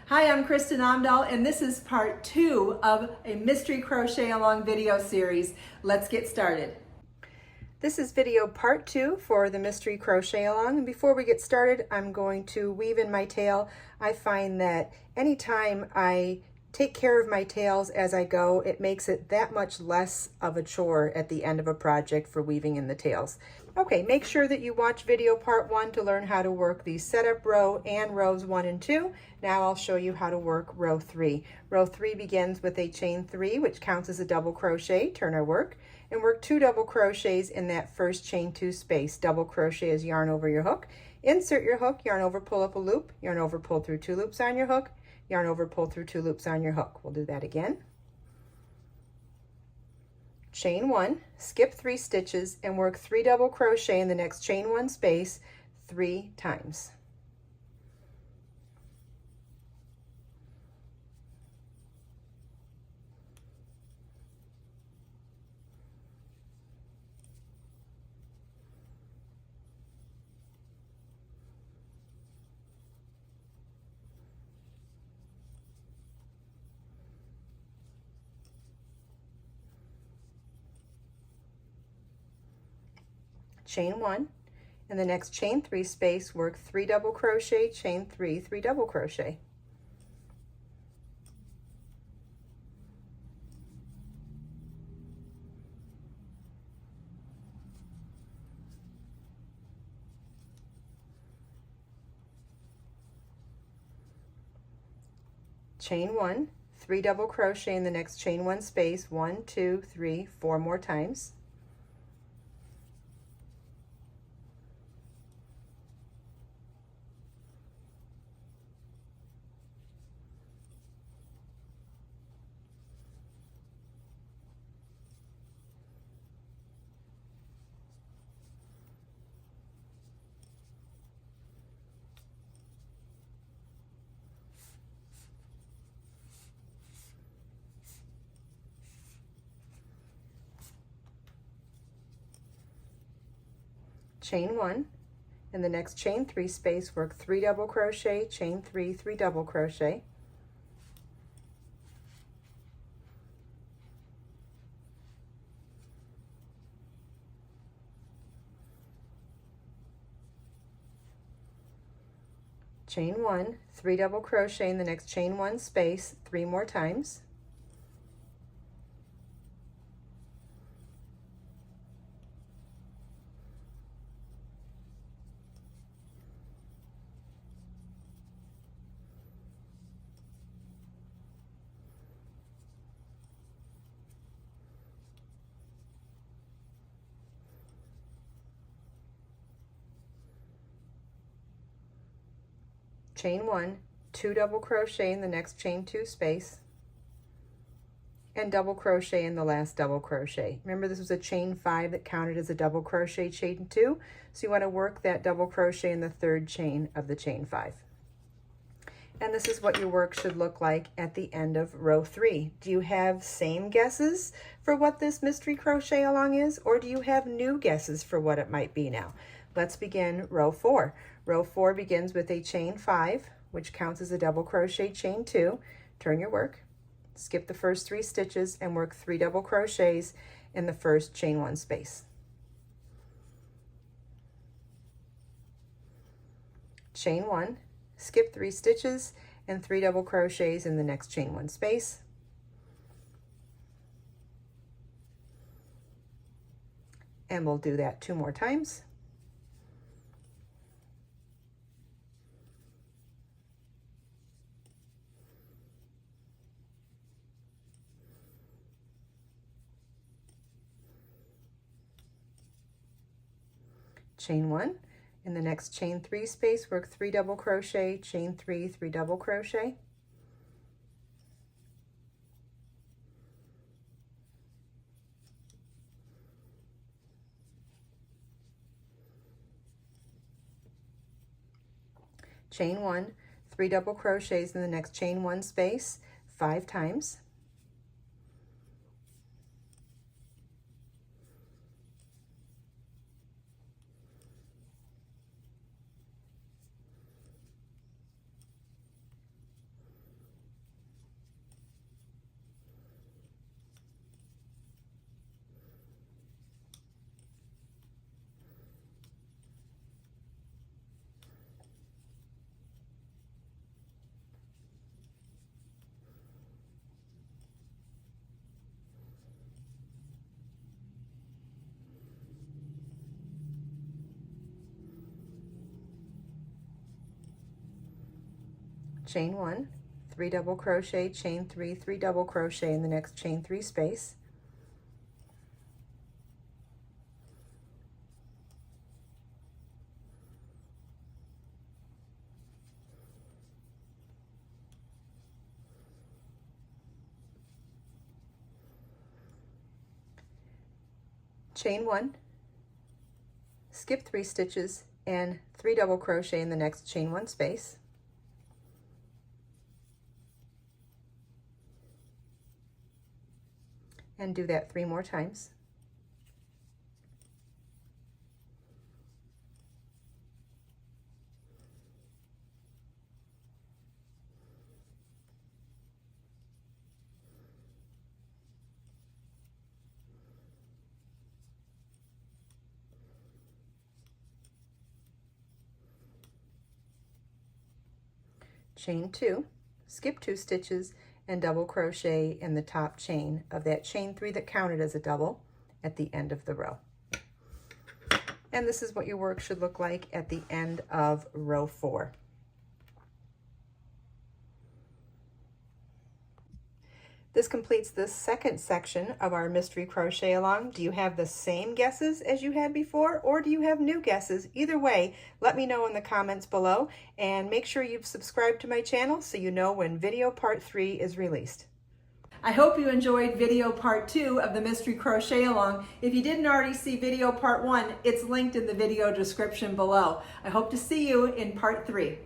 Hi, I'm Kristin Omdahl, and this is part 2 of a mystery crochet along video series. Let's get started. This is video part 2 for the mystery crochet along, and before we get started, I'm going to weave in my tail. I find that anytime I take care of my tails as I go, it makes it that much less of a chore at the end of a project for weaving in the tails. Okay, make sure that you watch video part 1 to learn how to work the setup row and rows 1 and 2. Now I'll show you how to work row 3. Row 3 begins with a chain 3, which counts as a double crochet. Turn our work and work 2 double crochets in that first chain 2 space. Double crochet is yarn over your hook. Insert your hook, yarn over, pull up a loop, yarn over, pull through 2 loops on your hook, yarn over, pull through 2 loops on your hook. We'll do that again. Chain 1, skip 3 stitches and work 3 double crochet in the next chain 1 space 3 times. Chain 1, in the next chain 3 space, work 3 double crochet, chain 3, 3 double crochet. Chain 1, 3 double crochet in the next chain 1 space, 1, 2, 3, 4 more times. Chain 1, in the next chain 3 space, work 3 double crochet, chain 3, 3 double crochet. Chain 1, 3 double crochet in the next chain 1 space 3 more times. Chain 1, 2 double crochet in the next chain 2 space, and double crochet in the last double crochet. Remember, this was a chain 5 that counted as a double crochet chain 2, so you want to work that double crochet in the third chain of the chain 5. And this is what your work should look like at the end of row 3. Do you have same guesses for what this mystery crochet along is, or do you have new guesses for what it might be now? Let's begin row 4. Row 4 begins with a chain 5, which counts as a double crochet chain 2. Turn your work, skip the first 3 stitches and work 3 double crochets in the first chain 1 space. Chain 1, skip 3 stitches and 3 double crochets in the next chain 1 space. And we'll do that 2 more times. Chain 1, in the next chain 3 space, work 3 double crochet, chain 3, 3 double crochet. Chain 1, 3 double crochets in the next chain 1 space 5 times. chain 1, 3 double crochet, chain 3, 3 double crochet in the next chain 3 space, chain 1, skip 3 stitches, and 3 double crochet in the next chain 1 space, and do that 3 more times. Chain 2, skip 2 stitches, and double crochet in the top chain of that chain 3 that counted as a double at the end of the row. And this is what your work should look like at the end of row 4. This completes the second section of our mystery crochet along. Do you have the same guesses as you had before, or do you have new guesses? Either way, let me know in the comments below, and make sure you've subscribed to my channel so you know when video part 3 is released. I hope you enjoyed video part 2 of the mystery crochet along. If you didn't already see video part 1, it's linked in the video description below. I hope to see you in part 3.